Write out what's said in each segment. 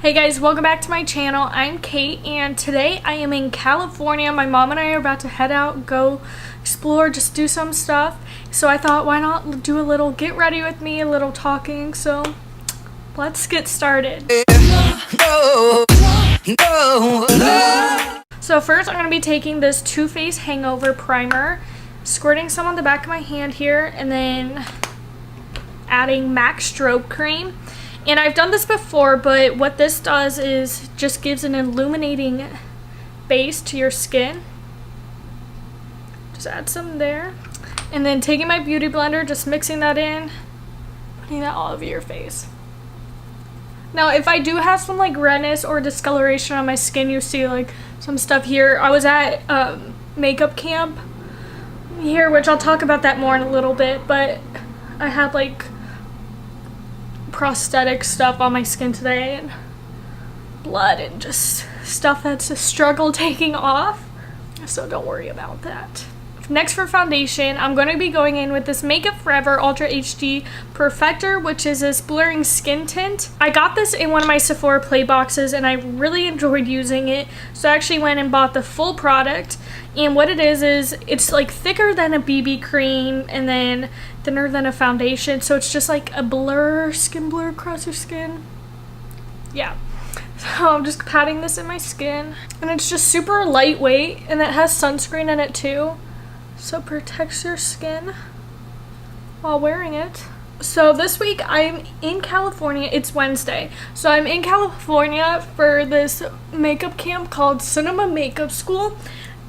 Hey guys, welcome back to my channel. I'm Kate and today I am in California. My mom and I are about to head out, go explore, just do some stuff. So I thought, why not do a little get ready with me, a little talking. So let's get started. So first I'm going to be taking this Too Faced Hangover Primer, squirting some on the back of my hand here, and then adding MAC Strobe Cream. And I've done this before, but what this does is just gives an illuminating base to your skin. Just add some there. And then taking my beauty blender, just mixing that in, putting that all over your face. Now, if I do have some like redness or discoloration on my skin, you see like some stuff here. I was at makeup camp here, which I'll talk about that more in a little bit, but I had like prosthetic stuff on my skin today and blood and just stuff that's a struggle taking off, so don't worry about that. Next, for foundation, I'm going to be going in with this Makeup Forever Ultra HD Perfector, which is this blurring skin tint. I got this in one of my Sephora Play boxes and I really enjoyed using it, so I actually went and bought the full product. And what it is it's like thicker than a BB cream and then thinner than a foundation, so it's just like a skin blur across your skin. Yeah. So I'm just patting this in my skin, and it's just super lightweight, and it has sunscreen in it too, so it protects your skin while wearing it. So this week I'm in California. It's Wednesday, so I'm in California for this makeup camp called Cinema Makeup School,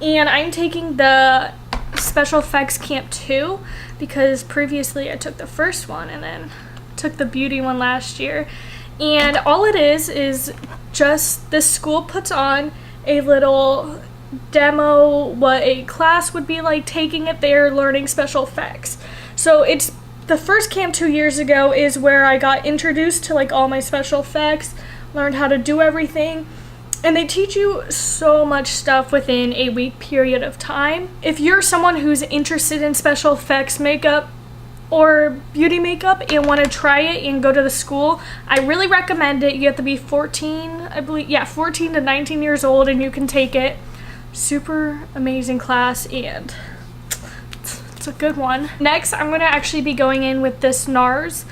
and I'm taking the Special Effects Camp 2 because previously I took the first one and then took the beauty one last year. And all it is just this school puts on a little demo what a class would be like taking it there, learning special effects. So it's the first camp 2 years ago is where I got introduced to like all my special effects, learned how to do everything. And they teach you so much stuff within a week period of time. If you're someone who's interested in special effects makeup or beauty makeup and want to try it and go to the school, I really recommend it. You have to be 14, I believe, yeah, 14 to 19 years old, and you can take it. Super amazing class, and it's a good one. Next, I'm going to actually be going in with this NARS.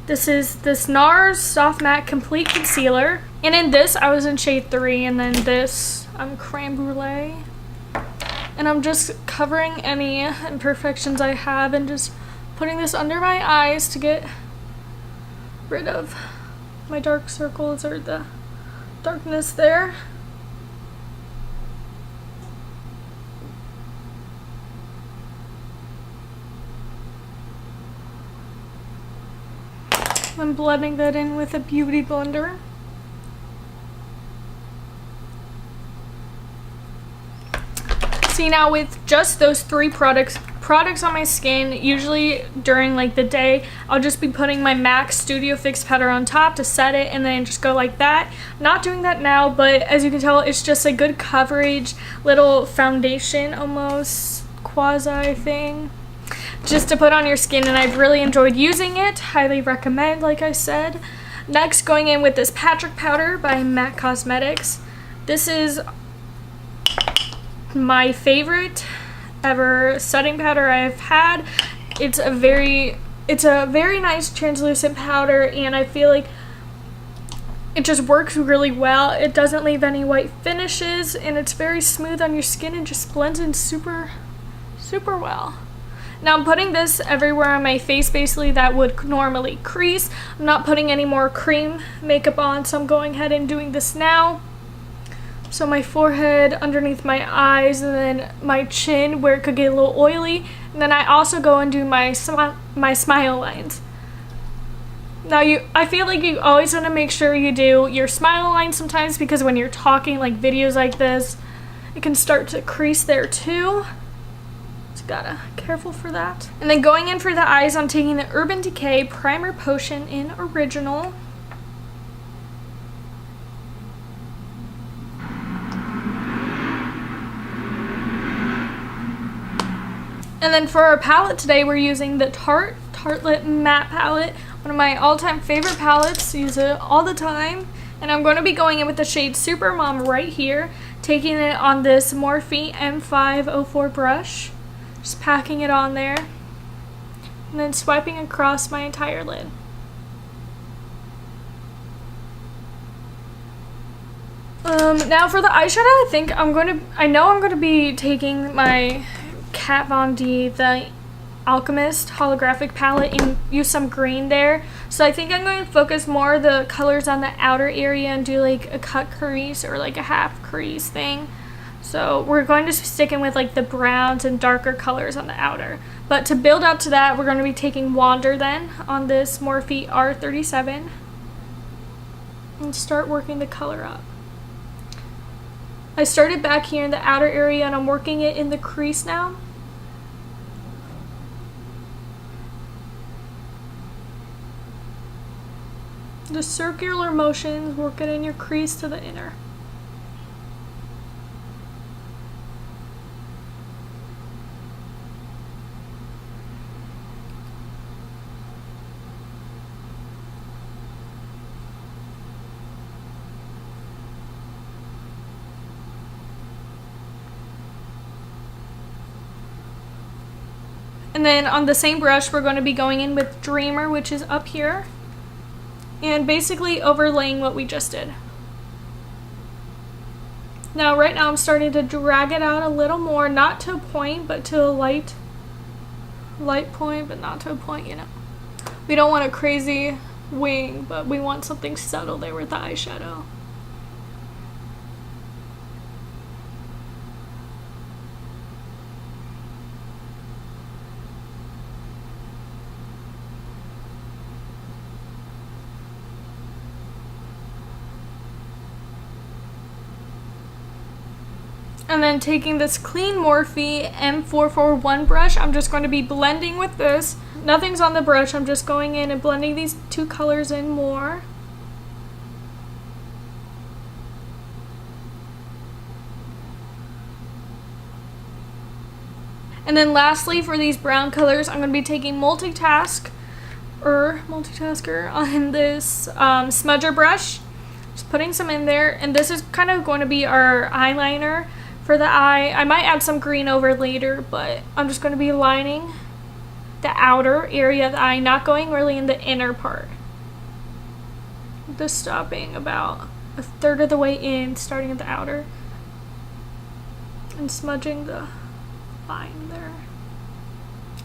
This is this NARS Soft Matte Complete Concealer. And in this, I was in shade 3, and then this, I'm Creme Brulee. And I'm just covering any imperfections I have and just putting this under my eyes to get rid of my dark circles or the darkness there. I'm blending that in with a beauty blender. See, now with just those 3 products on my skin, usually during like the day, I'll just be putting my MAC Studio Fix powder on top to set it and then just go like that. Not doing that now, but as you can tell, it's just a good coverage little foundation almost quasi thing just to put on your skin, and I've really enjoyed using it. Highly recommend, like I said. Next, going in with this Patrick powder by MAC Cosmetics. This is my favorite ever setting powder I've had. It's a very nice translucent powder, and I feel like it just works really well. It doesn't leave any white finishes, and it's very smooth on your skin and just blends in super well. Now I'm putting this everywhere on my face basically that would normally crease. I'm not putting any more cream makeup on, so I'm going ahead and doing this now. So my forehead, underneath my eyes, and then my chin where it could get a little oily. And then I also go and do my smile lines. Now I feel like you always want to make sure you do your smile lines sometimes, because when you're talking like videos like this, it can start to crease there too. Gotta careful for that. And then going in for the eyes, I'm taking the Urban Decay Primer Potion in Original. And then for our palette today, we're using the Tartelette Matte Palette, one of my all-time favorite palettes. Use it all the time. And I'm going to be going in with the shade Supermom right here, taking it on this Morphe M504 brush, just packing it on there, and then swiping across my entire lid. Now for the eyeshadow, I know I'm going to be taking my Kat Von D, the Alchemist holographic palette, and use some green there. So I think I'm going to focus more the colors on the outer area and do like a cut crease or like a half crease thing. So we're going to stick in with like the browns and darker colors on the outer. But to build up to that, we're going to be taking Wander then on this Morphe R37 and start working the color up. I started back here in the outer area and I'm working it in the crease now. The circular motions, work it in your crease to the inner. And then on the same brush, we're going to be going in with Dreamer, which is up here, and basically overlaying what we just did. Now right now I'm starting to drag it out a little more, not to a point, but to a light point, but not to a point, you know. We don't want a crazy wing, but we want something subtle there with the eyeshadow. And then taking this clean Morphe M441 brush, I'm just going to be blending with this. Nothing's on the brush, I'm just going in and blending these two colors in more. And then lastly, for these brown colors, I'm going to be taking Multitasker on this smudger brush. Just putting some in there, and this is kind of going to be our eyeliner for the eye. I might add some green over later, but I'm just going to be lining the outer area of the eye, not going really in the inner part. Just stopping about a third of the way in, starting at the outer, and smudging the line there.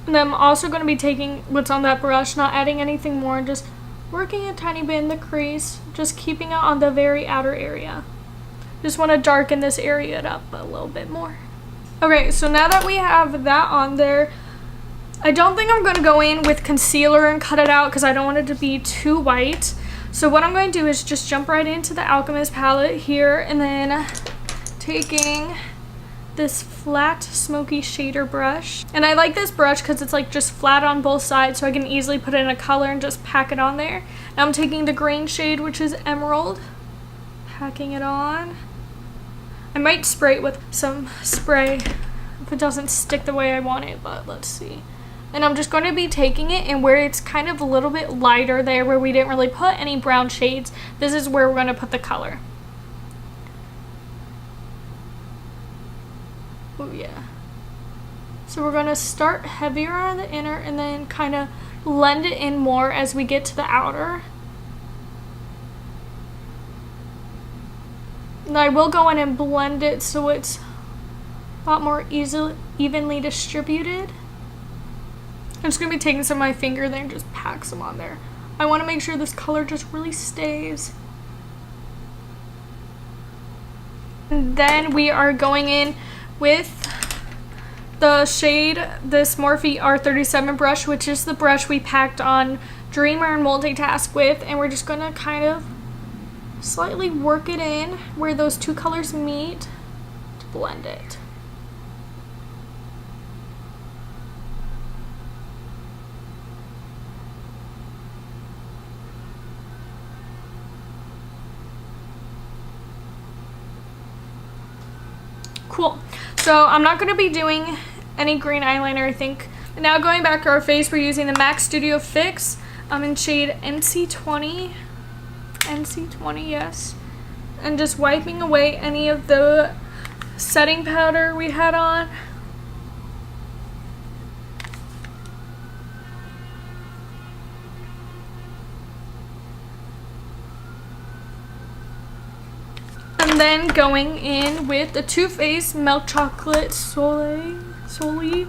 And then I'm also going to be taking what's on that brush, not adding anything more, and just working a tiny bit in the crease, just keeping it on the very outer area. Just want to darken this area up a little bit more. Okay, so now that we have that on there, I don't think I'm going to go in with concealer and cut it out because I don't want it to be too white. So what I'm going to do is just jump right into the Alchemist palette here, and then taking this flat smoky shader brush. And I like this brush because it's like just flat on both sides, so I can easily put in a color and just pack it on there. Now I'm taking the green shade, which is Emerald, packing it on. I might spray it with some spray if it doesn't stick the way I want it, but let's see. And I'm just going to be taking it, and where it's kind of a little bit lighter there, where we didn't really put any brown shades, this is where we're going to put the color. Oh yeah. So we're going to start heavier on the inner and then kind of blend it in more as we get to the outer. And I will go in and blend it so it's a lot more evenly distributed. I'm just going to be taking some of my finger there and just pack some on there. I want to make sure this color just really stays. And then we are going in with the shade, this Morphe R37 brush, which is the brush we packed on Dreamer and Multitask with, and we're just going to kind of slightly work it in where those two colors meet to blend it. Cool. So I'm not going to be doing any green eyeliner, I think. And now going back to our face, we're using the MAC Studio Fix in shade NC20. NC20, yes. And just wiping away any of the setting powder we had on. And then going in with the Too Faced Milk Chocolate Soleil.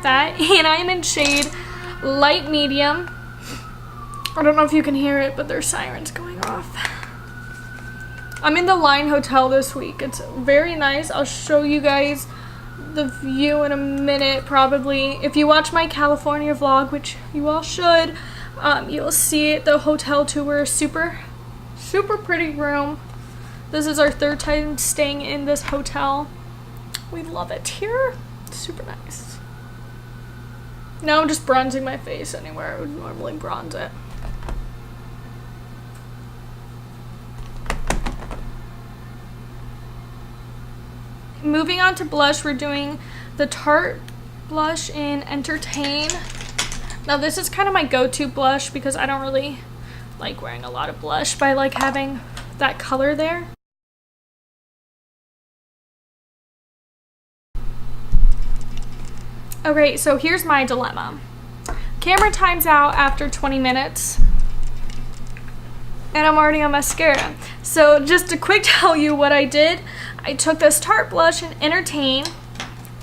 That, and I'm in shade light medium. I don't know if you can hear it, but there's sirens going off. I'm in the Line Hotel this week. It's very nice. I'll show you guys the view in a minute, probably. If you watch my California vlog, which you all should, you'll see it. The hotel tour, super pretty room. This is our third time staying in this hotel. We love it here. It's super nice. Now I'm just bronzing my face anywhere I would normally bronze it. Moving on to blush, we're doing the Tarte blush in Entertain. Now this is kind of my go-to blush because I don't really like wearing a lot of blush, but I like having that color there. Okay, so here's my dilemma. Camera times out after 20 minutes, and I'm already on mascara. So just to quick tell you what I did, I took this Tarte blush in Entertain,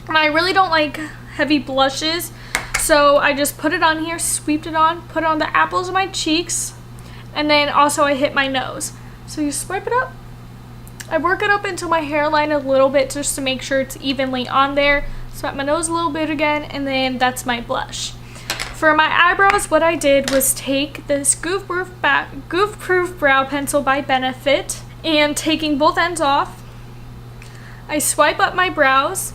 and I really don't like heavy blushes, so I just put it on here, sweeped it on, put it on the apples of my cheeks, and then also I hit my nose. So you swipe it up. I work it up into my hairline a little bit just to make sure it's evenly on there. Swipe my nose a little bit again, and then that's my blush. For my eyebrows, what I did was take this Goof Proof Brow Pencil by Benefit, and taking both ends off, I swipe up my brows,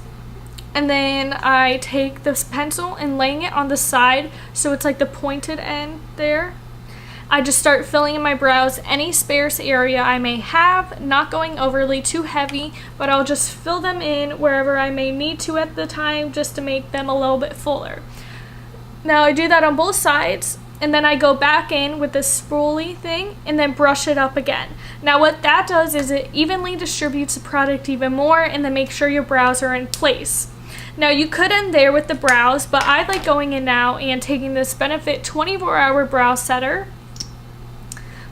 and then I take this pencil and laying it on the side so it's like the pointed end there. I just start filling in my brows, any sparse area I may have, not going overly too heavy, but I'll just fill them in wherever I may need to at the time just to make them a little bit fuller. Now I do that on both sides, and then I go back in with this spoolie thing and then brush it up again. Now what that does is it evenly distributes the product even more and then make sure your brows are in place. Now you could end there with the brows, but I like going in now and taking this Benefit 24-hour brow setter,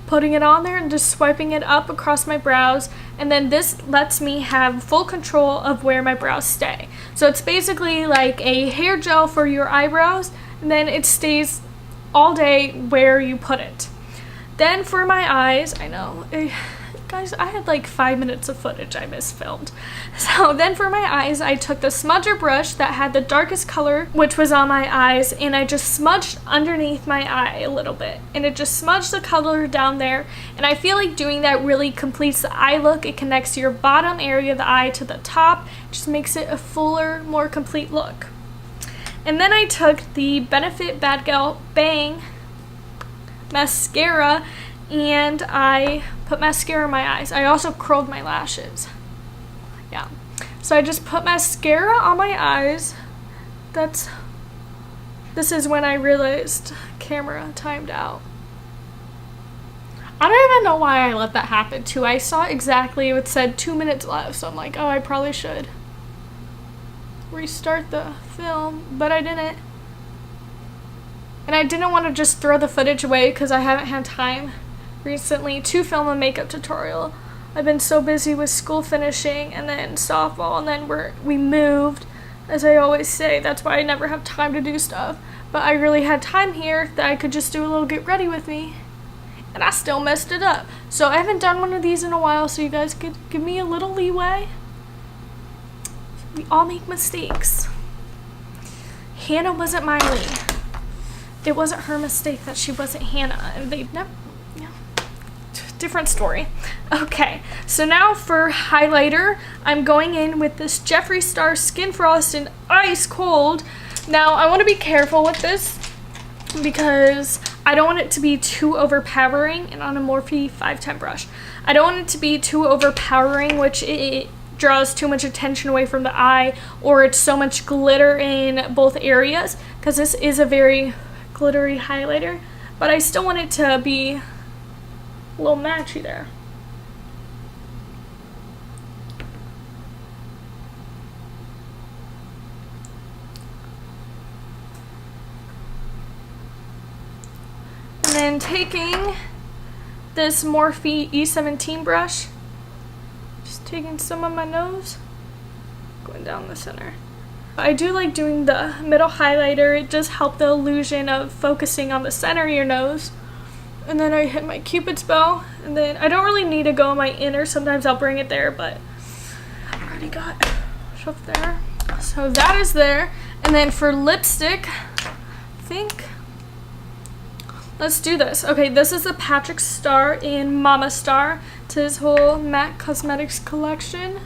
putting it on there and just swiping it up across my brows, and then this lets me have full control of where my brows stay. So it's basically like a hair gel for your eyebrows, and then it stays all day where you put it. Then for my eyes, I know, guys, I had like 5 minutes of footage I misfilmed. So then for my eyes, I took the smudger brush that had the darkest color, which was on my eyes, and I just smudged underneath my eye a little bit. And it just smudged the color down there. And I feel like doing that really completes the eye look. It connects your bottom area of the eye to the top. It just makes it a fuller, more complete look. And then I took the Benefit Bad Gal Bang mascara, and I put mascara in my eyes. I also curled my lashes. Yeah. So I just put mascara on my eyes. This is when I realized camera timed out. I don't even know why I let that happen too. I saw exactly it said 2 minutes left, so I'm like, oh, I probably should restart the film, but I didn't. And I didn't want to just throw the footage away because I haven't had time recently to film a makeup tutorial. I've been so busy with school finishing and then softball, and then we moved, as I always say. That's why I never have time to do stuff. But I really had time here that I could just do a little get ready with me, and I still messed it up. So I haven't done one of these in a while, so you guys could give me a little leeway. We all make mistakes. Hannah wasn't Miley. It wasn't her mistake that she wasn't Hannah, and they've never, yeah, different story. Okay, so now for highlighter, I'm going in with this Jeffree Star Skin Frost in Ice Cold. Now I want to be careful with this because I don't want it to be too overpowering, and on a Morphe 510 brush, I don't want it to be too overpowering, which it draws too much attention away from the eye, or it's so much glitter in both areas, because this is a very glittery highlighter, but I still want it to be A little matchy there. And then taking this Morphe E17 brush, just taking some on my nose, going down the center. I do like doing the middle highlighter. It does help the illusion of focusing on the center of your nose. And then I hit my Cupid's bow, and then I don't really need to go on my inner. Sometimes I'll bring it there, but I've already got stuff there. So that is there. And then for lipstick, I think, let's do this. Okay, this is the Patrick Star in Mama Star. It's his whole MAC Cosmetics collection.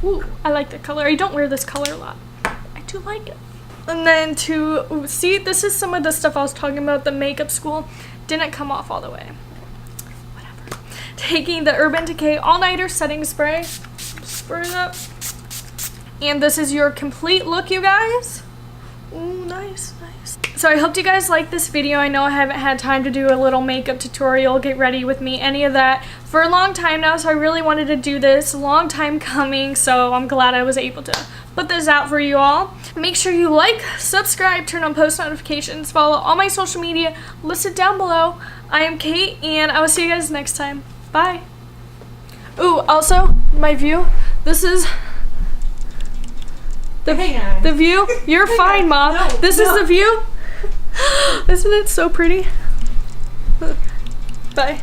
Ooh, I like the color. I don't wear this color a lot. I do like it. And then to see, this is some of the stuff I was talking about. The makeup school didn't come off all the way. Whatever. Taking the Urban Decay All-Nighter Setting Spray. Spray it up. And this is your complete look, you guys. Ooh, nice, nice. So I hope you guys like this video. I know I haven't had time to do a little makeup tutorial, get ready with me, any of that for a long time now, so I really wanted to do this. A long time coming, so I'm glad I was able to put this out for you all. Make sure you like, subscribe, turn on post notifications, follow all my social media listed down below. I am Kate, and I will see you guys next time. Bye. Ooh, also, my view. This is the view. You're fine, Mom. No, this is the view. Isn't it so pretty? Bye.